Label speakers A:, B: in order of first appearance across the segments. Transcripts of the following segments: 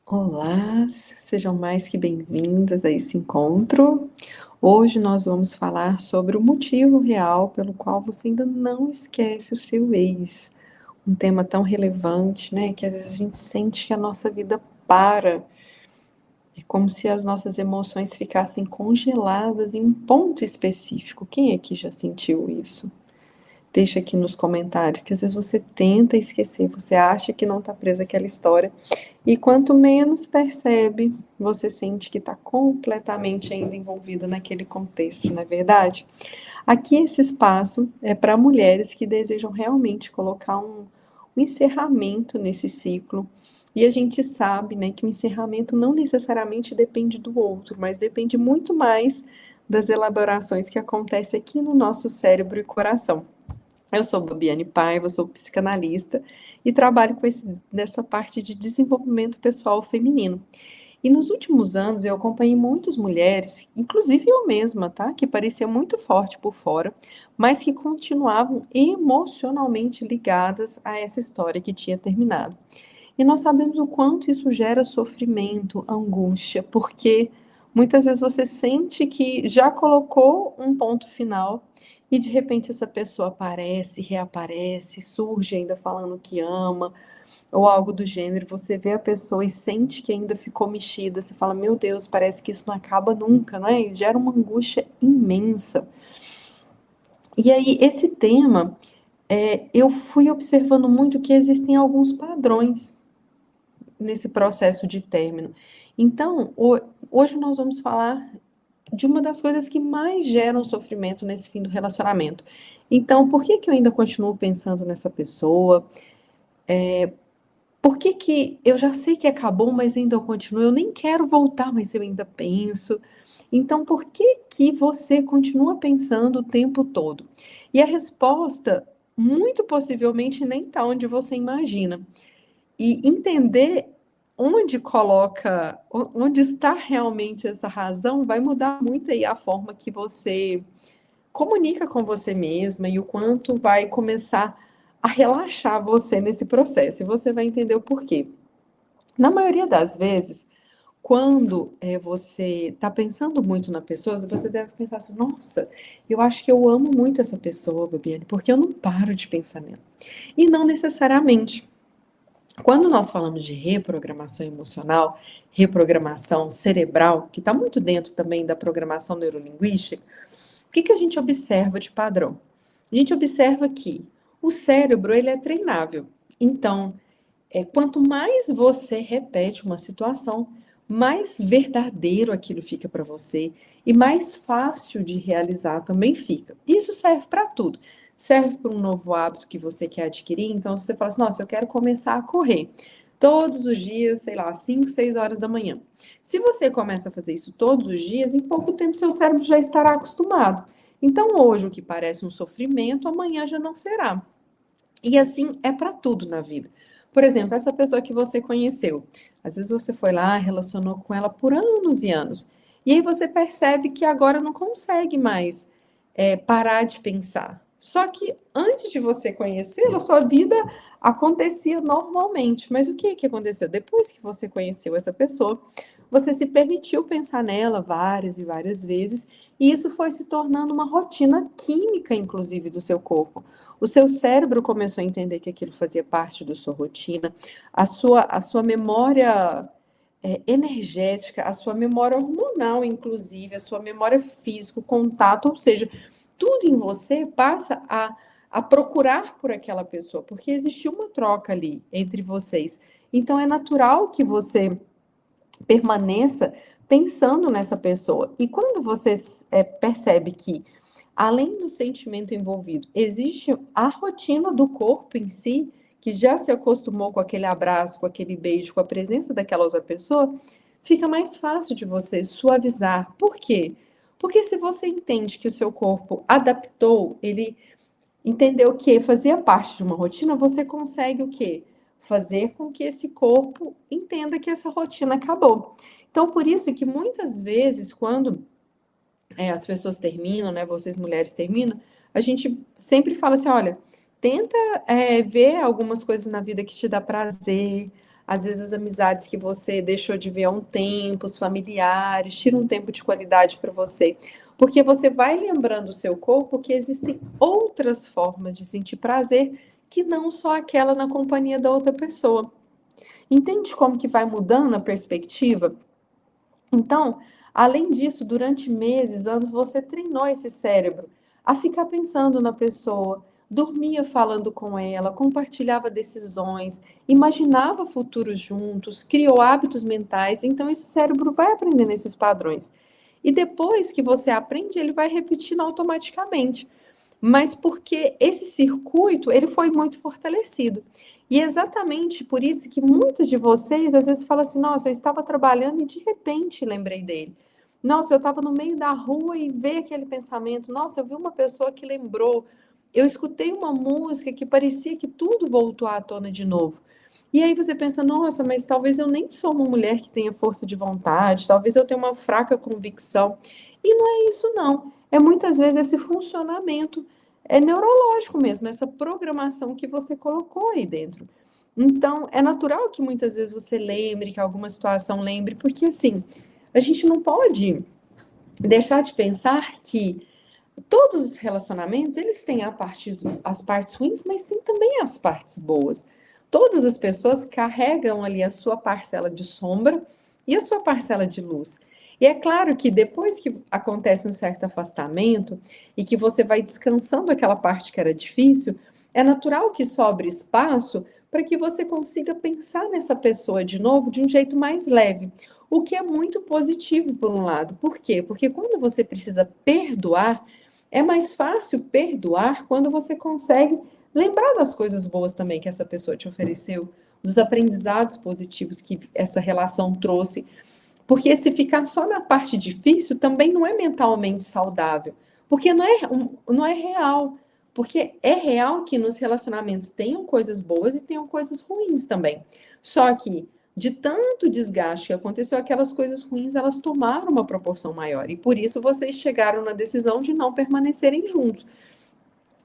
A: Olá, sejam mais que bem-vindas a esse encontro. Hoje nós vamos falar sobre o motivo real pelo qual você ainda não esquece o seu ex. Um tema tão relevante, né? Que às vezes a gente sente que a nossa vida para. É como se as nossas emoções ficassem congeladas em um ponto específico. Quem aqui já sentiu isso? Deixa aqui nos comentários, que às vezes você tenta esquecer, você acha que não está presa àquela história, e quanto menos percebe, você sente que está completamente ainda envolvida naquele contexto, não é verdade? Aqui esse espaço é para mulheres que desejam realmente colocar um encerramento nesse ciclo. E a gente sabe, né, que o encerramento não necessariamente depende do outro, mas depende muito mais das elaborações que acontecem aqui no nosso cérebro e coração. Eu sou Babiane Paiva, sou psicanalista e trabalho com nessa parte de desenvolvimento pessoal feminino. E nos últimos anos eu acompanhei muitas mulheres, inclusive eu mesma, tá? Que parecia muito forte por fora, mas que continuavam emocionalmente ligadas a essa história que tinha terminado. E nós sabemos o quanto isso gera sofrimento, angústia, porque muitas vezes você sente que já colocou um ponto final e de repente essa pessoa aparece, reaparece, surge ainda falando que ama, ou algo do gênero. Você vê a pessoa e sente que ainda ficou mexida. Você fala, meu Deus, parece que isso não acaba nunca, não é? E gera uma angústia imensa. E aí, esse tema, eu fui observando muito que existem alguns padrões nesse processo de término. Então, hoje nós vamos falar de uma das coisas que mais geram sofrimento nesse fim do relacionamento. Então, por que que eu ainda continuo pensando nessa pessoa? Por que que eu já sei que acabou, mas ainda eu continuo? Eu nem quero voltar, mas eu ainda penso. Então, por que que você continua pensando o tempo todo? E a resposta, muito possivelmente, nem está onde você imagina. E entender onde está realmente essa razão, vai mudar muito aí a forma que você comunica com você mesma e o quanto vai começar a relaxar você nesse processo. E você vai entender o porquê. Na maioria das vezes, quando você está pensando muito na pessoa, você deve pensar assim: nossa, eu acho que eu amo muito essa pessoa, Babiane, porque eu não paro de pensar nela. E não necessariamente. Quando nós falamos de reprogramação emocional, reprogramação cerebral, que está muito dentro também da programação neurolinguística, o que que a gente observa de padrão? A gente observa que o cérebro ele é treinável. Então, quanto mais você repete uma situação, mais verdadeiro aquilo fica para você e mais fácil de realizar também fica. Isso serve para tudo. Serve para um novo hábito que você quer adquirir. Então, você fala assim: nossa, eu quero começar a correr todos os dias, sei lá, 5, 6 horas da manhã. Se você começa a fazer isso todos os dias, em pouco tempo seu cérebro já estará acostumado. Então, hoje o que parece um sofrimento, amanhã já não será. E assim é para tudo na vida. Por exemplo, essa pessoa que você conheceu, às vezes você foi lá, relacionou com ela por anos e anos, e aí você percebe que agora não consegue mais parar de pensar. Só que antes de você conhecê-la, sua vida acontecia normalmente. Mas o que que aconteceu? Depois que você conheceu essa pessoa, você se permitiu pensar nela várias e várias vezes, e isso foi se tornando uma rotina química, inclusive, do seu corpo. O seu cérebro começou a entender que aquilo fazia parte da sua rotina, a sua memória energética, a sua memória hormonal, inclusive, a sua memória física, o contato, ou seja, tudo em você passa a procurar por aquela pessoa, porque existiu uma troca ali entre vocês. Então é natural que você permaneça pensando nessa pessoa. E quando você percebe que, além do sentimento envolvido, existe a rotina do corpo em si, que já se acostumou com aquele abraço, com aquele beijo, com a presença daquela outra pessoa, fica mais fácil de você suavizar. Por quê? Porque se você entende que o seu corpo adaptou, ele entendeu que fazia parte de uma rotina, você consegue o quê? Fazer com que esse corpo entenda que essa rotina acabou. Então, por isso que muitas vezes, quando as pessoas terminam, né, vocês mulheres terminam, a gente sempre fala assim: olha, tenta ver algumas coisas na vida que te dá prazer, às vezes as amizades que você deixou de ver há um tempo, os familiares, tira um tempo de qualidade para você. Porque você vai lembrando o seu corpo que existem outras formas de sentir prazer que não só aquela na companhia da outra pessoa. Entende como que vai mudando a perspectiva? Então, além disso, durante meses, anos, você treinou esse cérebro a ficar pensando na pessoa, dormia falando com ela, compartilhava decisões, imaginava futuros juntos, criou hábitos mentais. Então, esse cérebro vai aprendendo esses padrões. E depois que você aprende, ele vai repetindo automaticamente. Mas porque esse circuito, ele foi muito fortalecido. E é exatamente por isso que muitos de vocês às vezes falam assim: nossa, eu estava trabalhando e de repente lembrei dele. Nossa, eu estava no meio da rua e veio aquele pensamento. Nossa, eu vi uma pessoa que lembrou. Eu escutei uma música que parecia que tudo voltou à tona de novo. E aí você pensa: nossa, mas talvez eu nem sou uma mulher que tenha força de vontade, talvez eu tenha uma fraca convicção. E não é isso, não. É muitas vezes esse funcionamento neurológico mesmo, essa programação que você colocou aí dentro. Então, é natural que muitas vezes você lembre, que alguma situação lembre, porque assim, a gente não pode deixar de pensar que todos os relacionamentos, eles têm as partes ruins, mas tem também as partes boas. Todas as pessoas carregam ali a sua parcela de sombra e a sua parcela de luz. E é claro que depois que acontece um certo afastamento e que você vai descansando aquela parte que era difícil, é natural que sobre espaço para que você consiga pensar nessa pessoa de novo de um jeito mais leve. O que é muito positivo por um lado. Por quê? Porque quando você precisa perdoar, é mais fácil perdoar quando você consegue lembrar das coisas boas também que essa pessoa te ofereceu, dos aprendizados positivos que essa relação trouxe. Porque se ficar só na parte difícil também não é mentalmente saudável. Porque não é real. Porque é real que nos relacionamentos tenham coisas boas e tenham coisas ruins também. Só que de tanto desgaste que aconteceu, aquelas coisas ruins, elas tomaram uma proporção maior. E por isso vocês chegaram na decisão de não permanecerem juntos.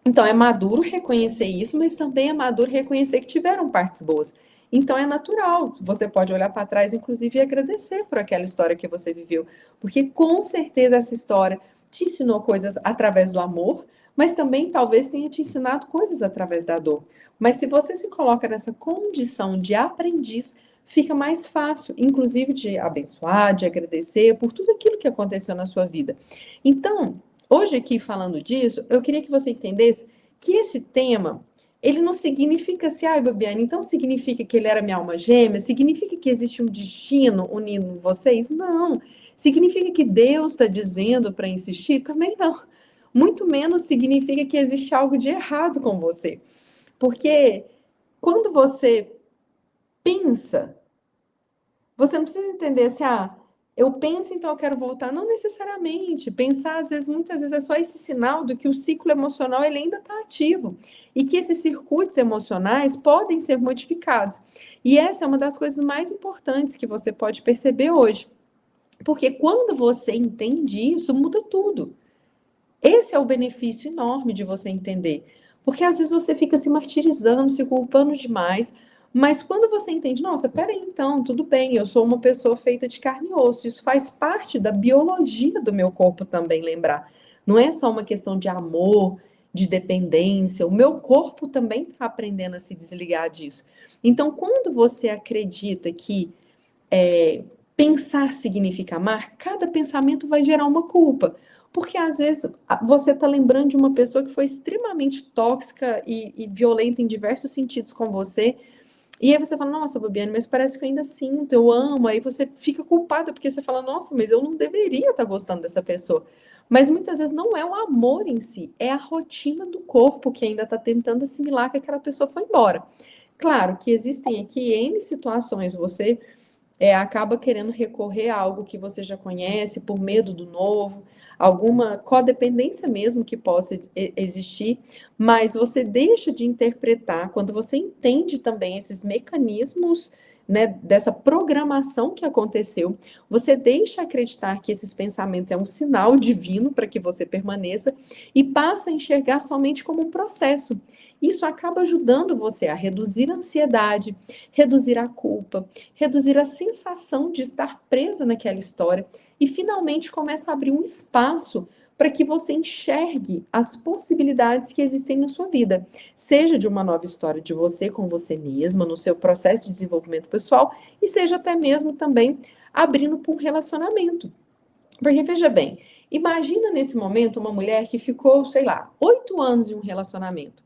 A: Então é maduro reconhecer isso, mas também é maduro reconhecer que tiveram partes boas. Então é natural, você pode olhar para trás, inclusive, e agradecer por aquela história que você viveu, porque com certeza essa história te ensinou coisas através do amor, mas também talvez tenha te ensinado coisas através da dor. Mas se você se coloca nessa condição de aprendiz, fica mais fácil, inclusive, de abençoar, de agradecer por tudo aquilo que aconteceu na sua vida. Então, hoje aqui falando disso, eu queria que você entendesse que esse tema, ele não significa assim, ai, Babiane, então significa que ele era minha alma gêmea? Significa que existe um destino unindo vocês? Não. Significa que Deus está dizendo para insistir? Também não. Muito menos significa que existe algo de errado com você. Porque quando você pensa, você não precisa entender assim, eu penso, então eu quero voltar. Não necessariamente. Pensar, às vezes, muitas vezes, é só esse sinal de que o ciclo emocional ele ainda está ativo. E que esses circuitos emocionais podem ser modificados. E essa é uma das coisas mais importantes que você pode perceber hoje. Porque quando você entende isso, muda tudo. Esse é o benefício enorme de você entender. Porque às vezes você fica se martirizando, se culpando demais. Mas quando você entende, nossa, peraí, então, tudo bem, eu sou uma pessoa feita de carne e osso, isso faz parte da biologia do meu corpo também, lembrar. Não é só uma questão de amor, de dependência, o meu corpo também está aprendendo a se desligar disso. Então, quando você acredita que pensar significa amar, cada pensamento vai gerar uma culpa. Porque às vezes você está lembrando de uma pessoa que foi extremamente tóxica e violenta em diversos sentidos com você. E aí você fala, nossa, Babiane, mas parece que eu ainda sinto, eu amo. Aí você fica culpada, porque você fala, nossa, mas eu não deveria estar gostando dessa pessoa. Mas muitas vezes não é o amor em si, é a rotina do corpo que ainda está tentando assimilar que aquela pessoa foi embora. Claro que existem aqui N situações, você acaba querendo recorrer a algo que você já conhece, por medo do novo, alguma codependência mesmo que possa existir, mas você deixa de interpretar, quando você entende também esses mecanismos, né, dessa programação que aconteceu, você deixa acreditar que esses pensamentos é um sinal divino para que você permaneça e passa a enxergar somente como um processo. Isso acaba ajudando você a reduzir a ansiedade, reduzir a culpa, reduzir a sensação de estar presa naquela história e finalmente começa a abrir um espaço para que você enxergue as possibilidades que existem na sua vida, seja de uma nova história de você com você mesma, no seu processo de desenvolvimento pessoal, e seja até mesmo também abrindo para um relacionamento. Porque veja bem, imagina nesse momento uma mulher que ficou, sei lá, 8 anos em um relacionamento.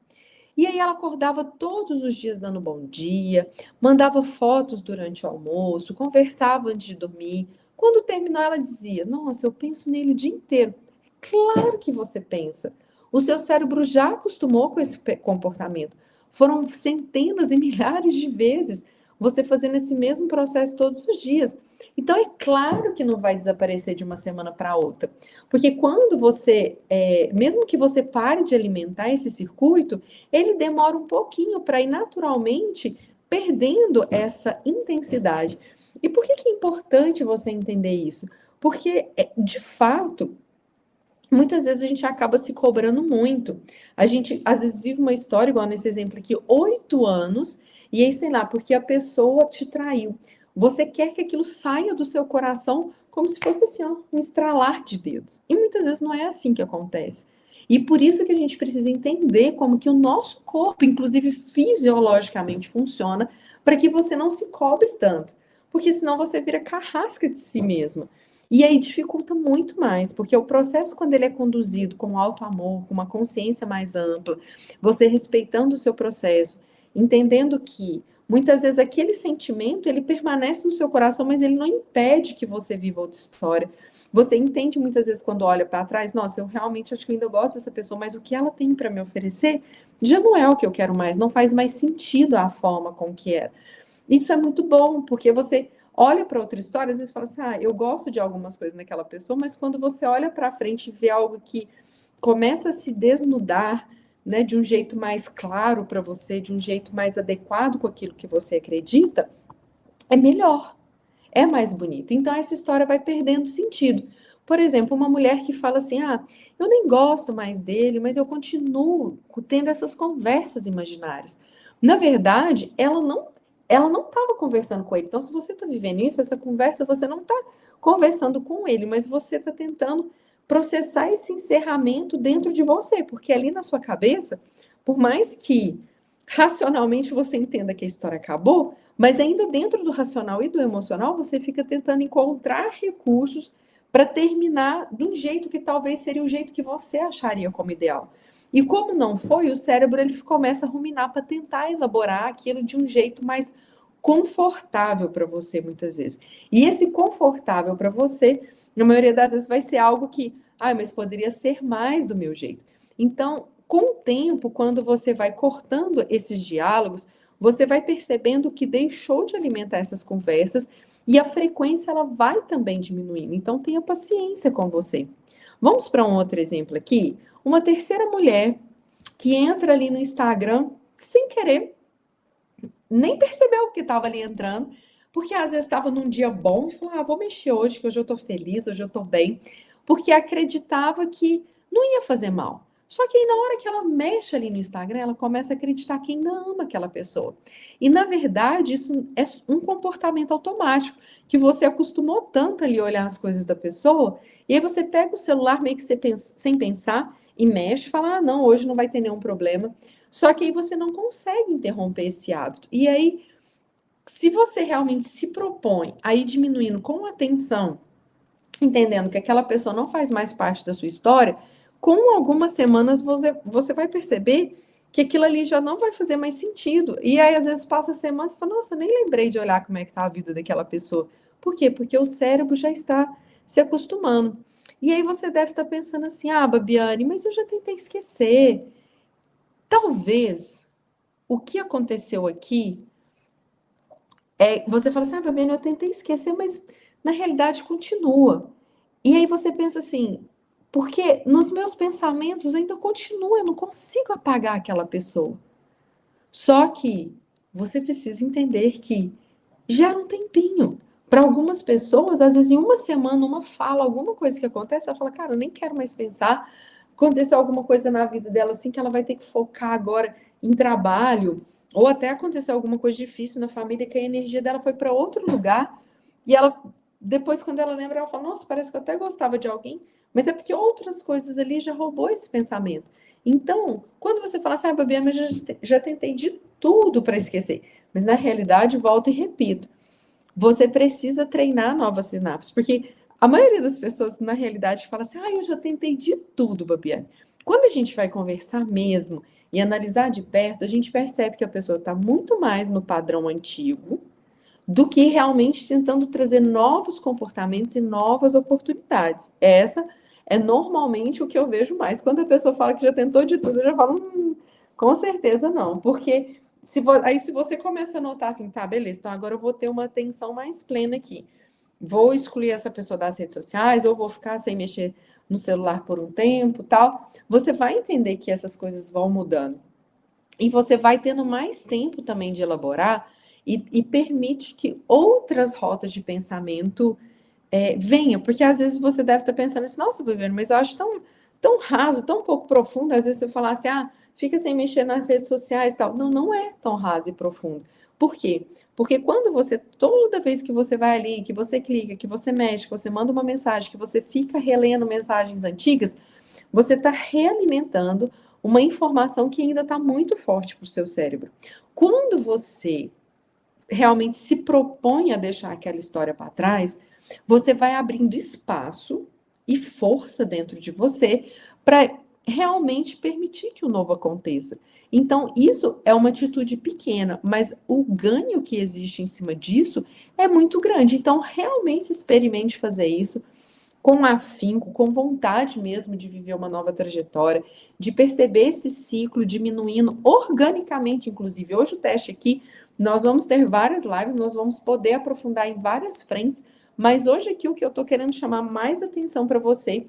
A: E aí ela acordava todos os dias dando bom dia, mandava fotos durante o almoço, conversava antes de dormir. Quando terminou, ela dizia: Nossa, eu penso nele o dia inteiro. Claro que você pensa. O seu cérebro já acostumou com esse comportamento. Foram centenas e milhares de vezes você fazendo esse mesmo processo todos os dias. Então, é claro que não vai desaparecer de uma semana para outra. Porque quando você, mesmo que você pare de alimentar esse circuito, ele demora um pouquinho para ir naturalmente perdendo essa intensidade. E por que é importante você entender isso? Porque, de fato, muitas vezes a gente acaba se cobrando muito. A gente, às vezes, vive uma história, igual nesse exemplo aqui, 8 anos, e aí, sei lá, porque a pessoa te traiu. Você quer que aquilo saia do seu coração como se fosse assim, ó, um estralar de dedos. E muitas vezes não é assim que acontece. E por isso que a gente precisa entender como que o nosso corpo, inclusive fisiologicamente, funciona, para que você não se cobre tanto. Porque senão você vira carrasca de si mesma. E aí dificulta muito mais, porque o processo, quando ele é conduzido com alto amor, com uma consciência mais ampla, você respeitando o seu processo, entendendo que muitas vezes aquele sentimento, ele permanece no seu coração, mas ele não impede que você viva outra história. Você entende muitas vezes quando olha para trás, nossa, eu realmente acho que ainda gosto dessa pessoa, mas o que ela tem para me oferecer já não é o que eu quero mais, não faz mais sentido a forma com que era. Isso é muito bom, porque você olha para outra história, às vezes fala assim, eu gosto de algumas coisas naquela pessoa, mas quando você olha para frente e vê algo que começa a se desnudar, né, de um jeito mais claro para você, de um jeito mais adequado com aquilo que você acredita, é melhor, é mais bonito. Então essa história vai perdendo sentido. Por exemplo, uma mulher que fala assim, eu nem gosto mais dele, mas eu continuo tendo essas conversas imaginárias. Na verdade, ela não estava conversando com ele. Então, se você está vivendo isso, essa conversa, você não está conversando com ele, mas você está tentando processar esse encerramento dentro de você, porque ali na sua cabeça, por mais que racionalmente você entenda que a história acabou, mas ainda dentro do racional e do emocional, você fica tentando encontrar recursos para terminar de um jeito que talvez seria o jeito que você acharia como ideal. E como não foi, o cérebro ele começa a ruminar para tentar elaborar aquilo de um jeito mais confortável para você, muitas vezes. E esse confortável para você, na maioria das vezes, vai ser algo que, mas poderia ser mais do meu jeito. Então, com o tempo, quando você vai cortando esses diálogos, você vai percebendo que deixou de alimentar essas conversas e a frequência ela vai também diminuindo. Então, tenha paciência com você. Vamos para um outro exemplo aqui? Uma terceira mulher que entra ali no Instagram sem querer, nem percebeu que estava ali entrando, porque às vezes estava num dia bom e falou: vou mexer hoje, que hoje eu estou feliz, hoje eu estou bem, porque acreditava que não ia fazer mal. Só que aí, na hora que ela mexe ali no Instagram, ela começa a acreditar que ainda ama aquela pessoa. E, na verdade, isso é um comportamento automático, que você acostumou tanto ali a olhar as coisas da pessoa, e aí você pega o celular meio que sem pensar e mexe e fala: não, hoje não vai ter nenhum problema. Só que aí você não consegue interromper esse hábito. E aí, se você realmente se propõe a ir diminuindo com atenção, entendendo que aquela pessoa não faz mais parte da sua história, com algumas semanas você vai perceber que aquilo ali já não vai fazer mais sentido. E aí, às vezes, passa semanas e fala: nossa, nem lembrei de olhar como é que tá a vida daquela pessoa. Por quê? Porque o cérebro já está se acostumando. E aí você deve estar pensando assim: Babiane, mas eu já tentei esquecer. Talvez o que aconteceu aqui você fala assim: Babiane, eu tentei esquecer, mas na realidade continua. E aí você pensa assim, porque nos meus pensamentos ainda continua, eu não consigo apagar aquela pessoa. Só que você precisa entender que gera um tempinho. Para algumas pessoas, às vezes em uma semana, uma fala, alguma coisa que acontece, ela fala: cara, eu nem quero mais pensar. Aconteceu alguma coisa na vida dela assim que ela vai ter que focar agora em trabalho, ou até aconteceu alguma coisa difícil na família, que a energia dela foi para outro lugar, e ela, depois, quando ela lembra, ela fala, nossa, parece que eu até gostava de alguém, mas é porque outras coisas ali já roubou esse pensamento. Então, quando você fala assim, Babiana, mas já tentei de tudo para esquecer, mas na realidade, volto e repito, você precisa treinar novas sinapses, porque a maioria das pessoas, na realidade, fala assim, eu já tentei de tudo, Babiane. Quando a gente vai conversar mesmo e analisar de perto, a gente percebe que a pessoa está muito mais no padrão antigo do que realmente tentando trazer novos comportamentos e novas oportunidades. Essa é normalmente o que eu vejo mais. Quando a pessoa fala que já tentou de tudo, eu já falo, com certeza não, porque aí se você começa a notar assim, tá, beleza, então agora eu vou ter uma atenção mais plena aqui. Vou excluir essa pessoa das redes sociais, ou vou ficar sem mexer no celular por um tempo, tal. Você vai entender que essas coisas vão mudando. E você vai tendo mais tempo também de elaborar e permite que outras rotas de pensamento venham, porque às vezes você deve estar pensando assim, nossa, Viviane, mas eu acho tão raso, tão pouco profundo, às vezes você falar assim, fica sem mexer nas redes sociais e tal. Não, não é tão raso e profundo. Por quê? Porque quando você, toda vez que você vai ali, que você clica, que você mexe, que você manda uma mensagem, que você fica relendo mensagens antigas, você está realimentando uma informação que ainda está muito forte para o seu cérebro. Quando você realmente se propõe a deixar aquela história para trás, você vai abrindo espaço e força dentro de você para realmente permitir que o novo aconteça. Então, isso é uma atitude pequena, mas o ganho que existe em cima disso é muito grande. Então, realmente experimente fazer isso com afinco, com vontade mesmo de viver uma nova trajetória, de perceber esse ciclo diminuindo organicamente, inclusive. Hoje o teste aqui, nós vamos ter várias lives, nós vamos poder aprofundar em várias frentes, mas hoje aqui o que eu estou querendo chamar mais atenção para você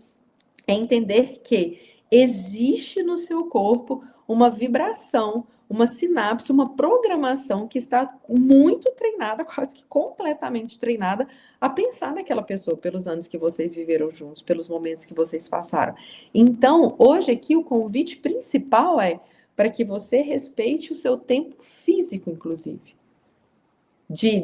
A: é entender que existe no seu corpo uma vibração, uma sinapse, uma programação que está muito treinada, quase que completamente treinada, a pensar naquela pessoa pelos anos que vocês viveram juntos, pelos momentos que vocês passaram. Então, hoje aqui o convite principal é para que você respeite o seu tempo físico, inclusive.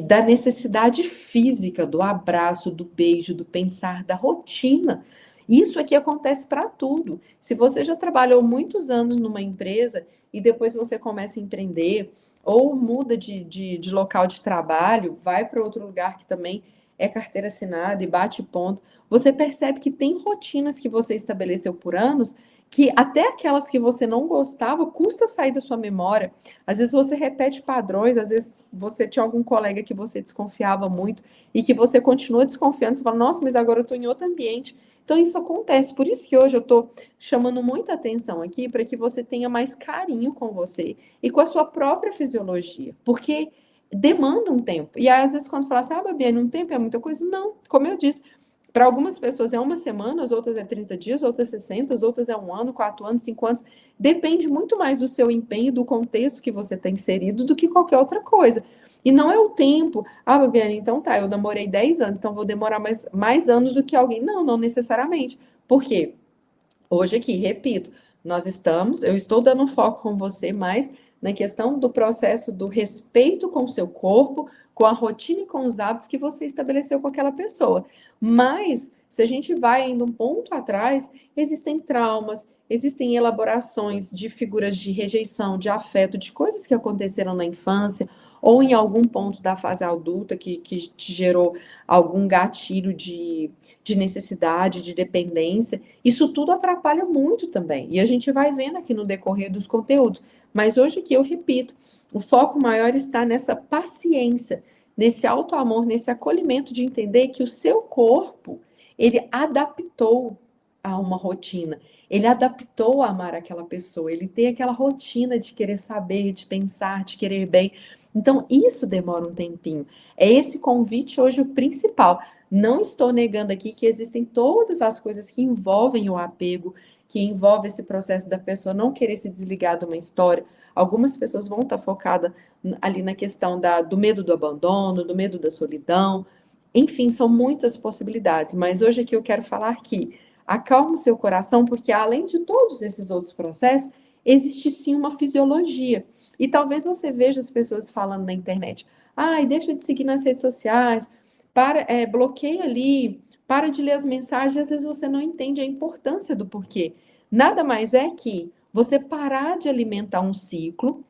A: Da necessidade física, do abraço, do beijo, do pensar, da rotina. Isso aqui acontece para tudo. Se você já trabalhou muitos anos numa empresa e depois você começa a empreender, ou muda de local de trabalho, vai para outro lugar que também é carteira assinada e bate ponto, você percebe que tem rotinas que você estabeleceu por anos que até aquelas que você não gostava, custa sair da sua memória. Às vezes você repete padrões, às vezes você tinha algum colega que você desconfiava muito e que você continua desconfiando, você fala, nossa, mas agora eu estou em outro ambiente. Então isso acontece, por isso que hoje eu estou chamando muita atenção aqui para que você tenha mais carinho com você e com a sua própria fisiologia, porque demanda um tempo. E às vezes quando fala assim, Babiane, um tempo é muita coisa, não, como eu disse, para algumas pessoas é uma semana, as outras é 30 dias, outras 60, as outras é 1 ano, 4 anos, 5 anos. Depende muito mais do seu empenho, do contexto que você está inserido, do que qualquer outra coisa. E não é o tempo. Babiane, então tá, eu namorei 10 anos, então vou demorar mais anos do que alguém. Não, não necessariamente. Por quê? Hoje aqui, repito, eu estou dando foco com você mais na questão do processo do respeito com o seu corpo, com a rotina e com os hábitos que você estabeleceu com aquela pessoa. Mas, se a gente vai indo um ponto atrás, existem traumas, existem elaborações de figuras de rejeição, de afeto, de coisas que aconteceram na infância, ou em algum ponto da fase adulta que te gerou algum gatilho de necessidade, de dependência. Isso tudo atrapalha muito também. E a gente vai vendo aqui no decorrer dos conteúdos. Mas hoje aqui eu repito, o foco maior está nessa paciência, nesse auto-amor, nesse acolhimento de entender que o seu corpo, ele adaptou a uma rotina. Ele adaptou a amar aquela pessoa. Ele tem aquela rotina de querer saber, de pensar, de querer bem. Então, isso demora um tempinho. É esse convite hoje o principal. Não estou negando aqui que existem todas as coisas que envolvem o apego, que envolve esse processo da pessoa não querer se desligar de uma história. Algumas pessoas vão estar focadas ali na questão do medo do abandono, do medo da solidão. Enfim, são muitas possibilidades. Mas hoje aqui eu quero falar que acalma o seu coração, porque além de todos esses outros processos, existe sim uma fisiologia. E talvez você veja as pessoas falando na internet, ai, deixa de seguir nas redes sociais, bloqueia ali, para de ler as mensagens, às vezes você não entende a importância do porquê. Nada mais é que você parar de alimentar um ciclo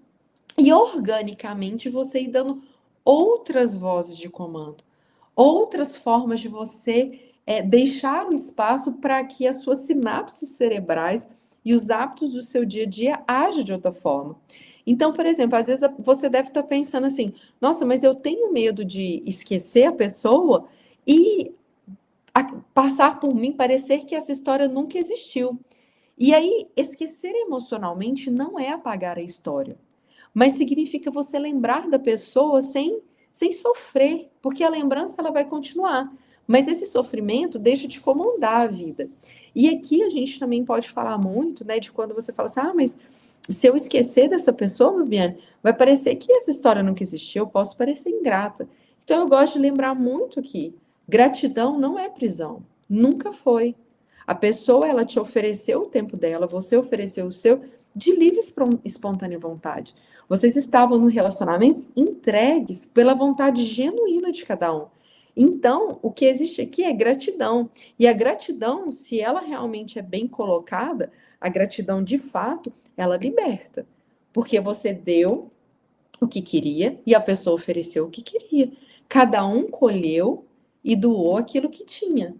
A: e organicamente você ir dando outras vozes de comando, outras formas de você deixar o espaço para que as suas sinapses cerebrais e os hábitos do seu dia a dia ajam de outra forma. Então, por exemplo, às vezes você deve estar pensando assim: nossa, mas eu tenho medo de esquecer a pessoa e passar por mim, parecer que essa história nunca existiu. E aí, esquecer emocionalmente não é apagar a história, mas significa você lembrar da pessoa sem sofrer, porque a lembrança ela vai continuar. Mas esse sofrimento deixa de comandar a vida. E aqui a gente também pode falar muito, né, de quando você fala assim, ah, mas se eu esquecer dessa pessoa, Viviane, vai parecer que essa história nunca existiu, eu posso parecer ingrata. Então eu gosto de lembrar muito que gratidão não é prisão, nunca foi. A pessoa, ela te ofereceu o tempo dela, você ofereceu o seu de livre espontânea vontade. Vocês estavam no relacionamento entregues pela vontade genuína de cada um. Então, o que existe aqui é gratidão. E a gratidão, se ela realmente é bem colocada, a gratidão de fato, ela liberta. Porque você deu o que queria e a pessoa ofereceu o que queria. Cada um colheu e doou aquilo que tinha.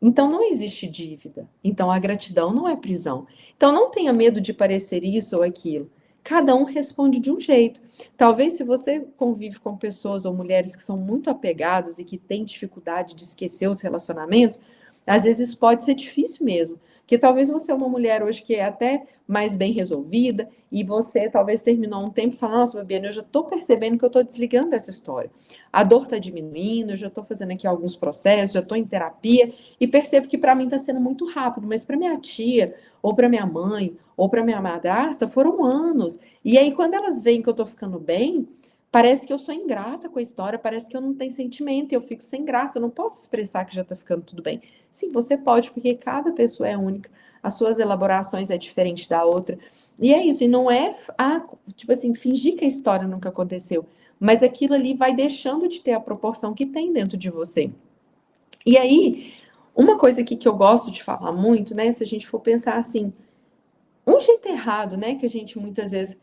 A: Então não existe dívida. Então a gratidão não é prisão. Então não tenha medo de parecer isso ou aquilo. Cada um responde de um jeito. Talvez se você convive com pessoas ou mulheres que são muito apegadas e que têm dificuldade de esquecer os relacionamentos, às vezes isso pode ser difícil mesmo. Porque talvez você é uma mulher hoje que é até mais bem resolvida e você talvez terminou um tempo e falou, nossa, Fabiana, eu já estou percebendo que eu estou desligando dessa história. A dor está diminuindo, eu já estou fazendo aqui alguns processos, já estou em terapia e percebo que para mim está sendo muito rápido, mas para minha tia, ou para minha mãe, ou para minha madrasta, foram anos. E aí, quando elas veem que eu estou ficando bem, parece que eu sou ingrata com a história, parece que eu não tenho sentimento, e eu fico sem graça, eu não posso expressar que já está ficando tudo bem. Sim, você pode, porque cada pessoa é única, as suas elaborações é diferente da outra. E é isso, e não é, tipo assim, fingir que a história nunca aconteceu, mas aquilo ali vai deixando de ter a proporção que tem dentro de você. E aí, uma coisa aqui que eu gosto de falar muito, né? Se a gente for pensar assim, um jeito errado, né? Que a gente muitas vezes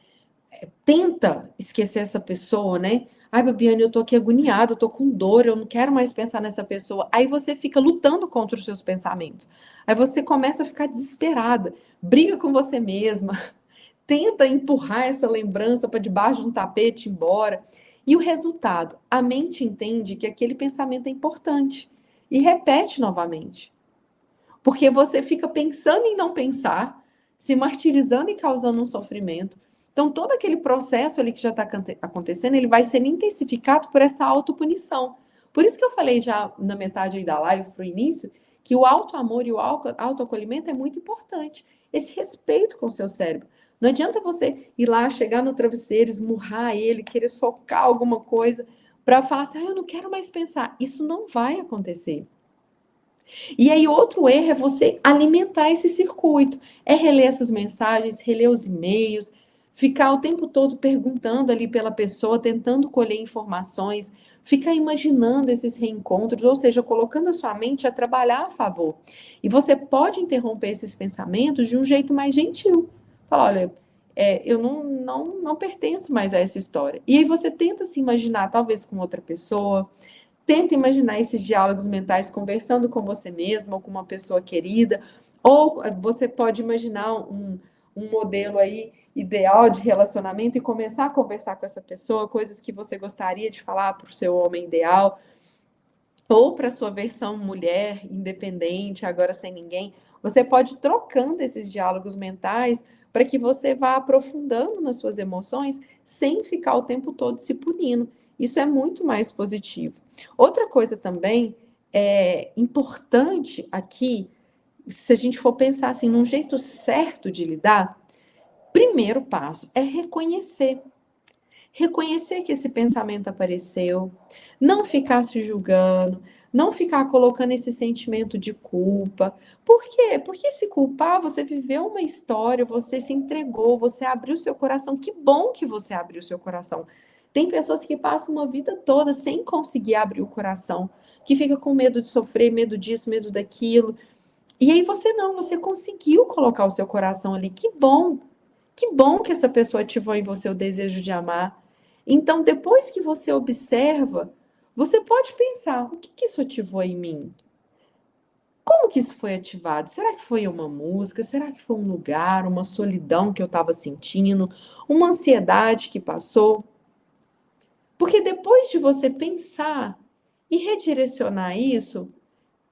A: tenta esquecer essa pessoa, né? Ai, Babiane, eu tô aqui agoniada, eu tô com dor, eu não quero mais pensar nessa pessoa. Aí você fica lutando contra os seus pensamentos. Aí você começa a ficar desesperada, briga com você mesma, tenta empurrar essa lembrança para debaixo de um tapete embora. E o resultado, a mente entende que aquele pensamento é importante e repete novamente. Porque você fica pensando em não pensar, se martirizando e causando um sofrimento. Então, todo aquele processo ali que já está acontecendo, ele vai sendo intensificado por essa autopunição. Por isso que eu falei já na metade aí da live, para o início, que o auto-amor e o autoacolhimento é muito importante. Esse respeito com o seu cérebro. Não adianta você ir lá, chegar no travesseiro, esmurrar ele, querer socar alguma coisa, para falar assim, eu não quero mais pensar. Isso não vai acontecer. E aí, outro erro é você alimentar esse circuito. É reler essas mensagens, reler os e-mails, ficar o tempo todo perguntando ali pela pessoa, tentando colher informações, ficar imaginando esses reencontros, ou seja, colocando a sua mente a trabalhar a favor. E você pode interromper esses pensamentos de um jeito mais gentil. Falar, olha, eu não pertenço mais a essa história. E aí você tenta se imaginar, talvez com outra pessoa, tenta imaginar esses diálogos mentais conversando com você mesmo ou com uma pessoa querida, ou você pode imaginar um modelo aí ideal de relacionamento e começar a conversar com essa pessoa, coisas que você gostaria de falar para o seu homem ideal, ou para a sua versão mulher independente, agora sem ninguém. Você pode ir trocando esses diálogos mentais para que você vá aprofundando nas suas emoções sem ficar o tempo todo se punindo. Isso é muito mais positivo. Outra coisa também é importante aqui, se a gente for pensar assim num jeito certo de lidar, primeiro passo é reconhecer. Reconhecer que esse pensamento apareceu, não ficar se julgando, Não ficar colocando esse sentimento de culpa. Por quê? Porque se culpar, você viveu uma história, você se entregou, você abriu seu coração. Que bom que você abriu seu coração. Tem pessoas que passam uma vida toda sem conseguir abrir o coração, que fica com medo de sofrer, medo disso, medo daquilo. E aí você não, você conseguiu colocar o seu coração ali. Que bom! Que bom que essa pessoa ativou em você o desejo de amar. Então, depois que você observa, você pode pensar: o que que isso ativou em mim? Como que isso foi ativado? Será que foi uma música? Será que foi um lugar, uma solidão que eu estava sentindo? Uma ansiedade que passou? Porque depois de você pensar e redirecionar isso,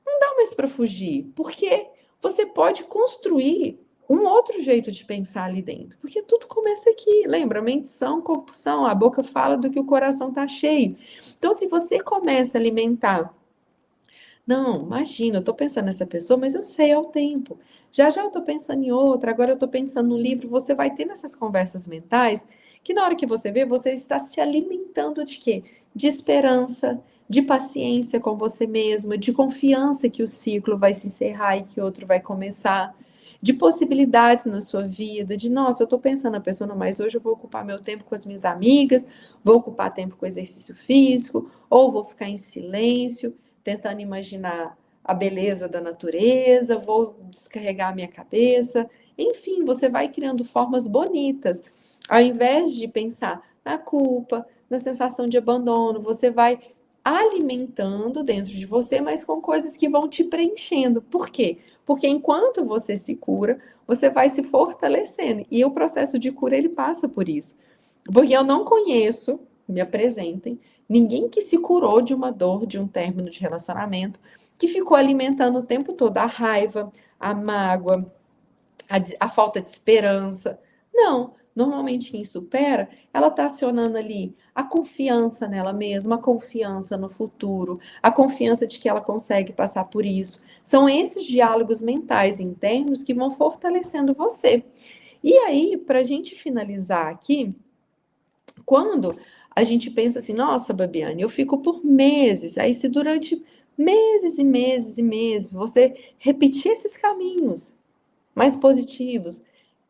A: não dá mais para fugir, porque você pode construir um outro jeito de pensar ali dentro, porque tudo começa aqui. Lembra? Mente sã, corpo são, a boca fala do que o coração está cheio. Então, se você começa a alimentar, não, imagina, eu estou pensando nessa pessoa, mas eu sei ao tempo. Já já eu estou pensando em outra, agora eu estou pensando no livro. Você vai ter nessas conversas mentais que na hora que você vê, você está se alimentando de quê? De esperança, de paciência com você mesma, de confiança que o ciclo vai se encerrar e que outro vai começar, de possibilidades na sua vida, de nossa, eu estou pensando na pessoa, não, mas hoje eu vou ocupar meu tempo com as minhas amigas, vou ocupar tempo com exercício físico, ou vou ficar em silêncio tentando imaginar a beleza da natureza, vou descarregar a minha cabeça. Enfim, você vai criando formas bonitas. Ao invés de pensar na culpa, na sensação de abandono, você vai alimentando dentro de você, mas com coisas que vão te preenchendo. Por quê? Porque enquanto você se cura, você vai se fortalecendo. E o processo de cura, ele passa por isso. Porque eu não conheço, me apresentem, ninguém que se curou de uma dor, de um término de relacionamento, que ficou alimentando o tempo todo a raiva, a mágoa, a falta de esperança. Não, normalmente quem supera, ela está acionando ali a confiança nela mesma, a confiança no futuro, a confiança de que ela consegue passar por isso. São esses diálogos mentais internos que vão fortalecendo você. E aí, para a gente finalizar aqui, quando a gente pensa assim, nossa, Babiane, eu fico por meses, aí se durante meses e meses e meses você repetir esses caminhos mais positivos,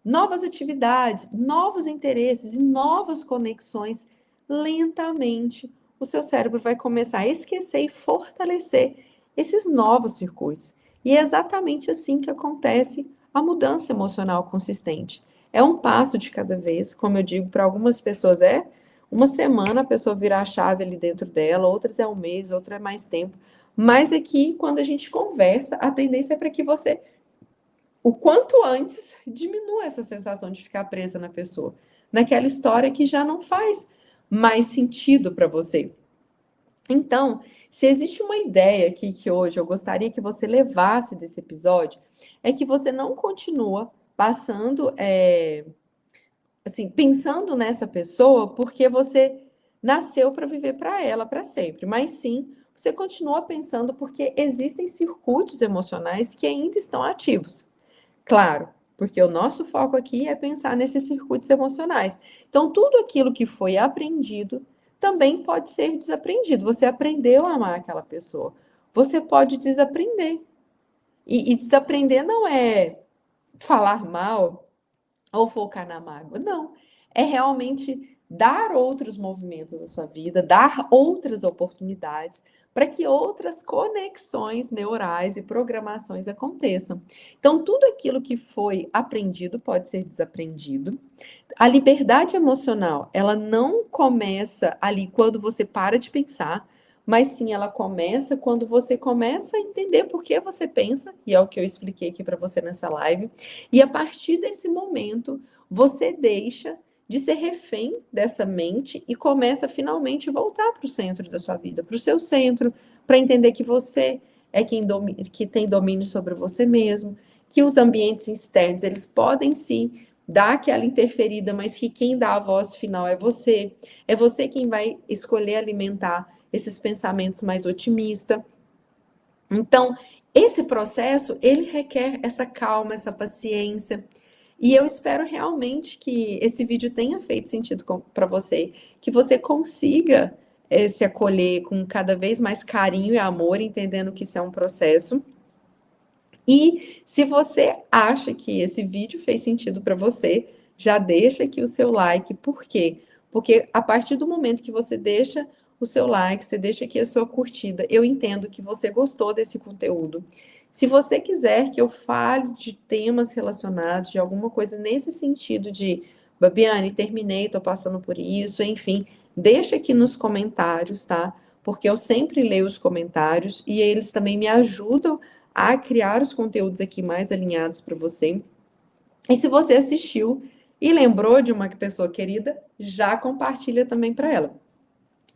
A: novas atividades, novos interesses e novas conexões, lentamente o seu cérebro vai começar a esquecer e fortalecer esses novos circuitos. E é exatamente assim que acontece a mudança emocional consistente. É um passo de cada vez, como eu digo, para algumas pessoas é uma semana a pessoa virar a chave ali dentro dela, outras é um mês, outra é mais tempo. Mas aqui, quando a gente conversa, a tendência é para que você o quanto antes diminua essa sensação de ficar presa na pessoa, naquela história que já não faz mais sentido para você. Então, se existe uma ideia aqui que hoje eu gostaria que você levasse desse episódio, é que você não continua passando, assim, pensando nessa pessoa porque você nasceu para viver para ela para sempre, mas sim, você continua pensando porque existem circuitos emocionais que ainda estão ativos. Claro, porque o nosso foco aqui é pensar nesses circuitos emocionais. Então, tudo aquilo que foi aprendido também pode ser desaprendido. Você aprendeu a amar aquela pessoa. Você pode desaprender. E desaprender não é falar mal ou focar na mágoa. Não. É realmente dar outros movimentos à sua vida, dar outras oportunidades para que outras conexões neurais e programações aconteçam. Então, tudo aquilo que foi aprendido pode ser desaprendido. A liberdade emocional, ela não começa ali quando você para de pensar, mas sim ela começa quando você começa a entender por que você pensa, e é o que eu expliquei aqui para você nessa live. E a partir desse momento, você deixa de ser refém dessa mente e começa finalmente a voltar para o centro da sua vida, para o seu centro, para entender que você é quem que tem domínio sobre você mesmo, que os ambientes externos, eles podem sim dar aquela interferida, mas que quem dá a voz final é você. É você quem vai escolher alimentar esses pensamentos mais otimistas. Então, esse processo, ele requer essa calma, essa paciência. E eu espero realmente que esse vídeo tenha feito sentido para você, que você consiga se acolher com cada vez mais carinho e amor, entendendo que isso é um processo. E se você acha que esse vídeo fez sentido para você, já deixa aqui o seu like. Por quê? Porque a partir do momento que você deixa o seu like, você deixa aqui a sua curtida, eu entendo que você gostou desse conteúdo. Se você quiser que eu fale de temas relacionados, de alguma coisa nesse sentido de, Babiane, terminei, tô passando por isso, enfim, deixa aqui nos comentários, tá? Porque eu sempre leio os comentários e eles também me ajudam a criar os conteúdos aqui mais alinhados para você. E se você assistiu e lembrou de uma pessoa querida, já compartilha também para ela,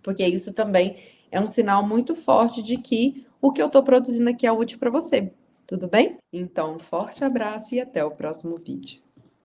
A: porque isso também é um sinal muito forte de que o que eu estou produzindo aqui é útil para você. Tudo bem? Então, um forte abraço e até o próximo vídeo.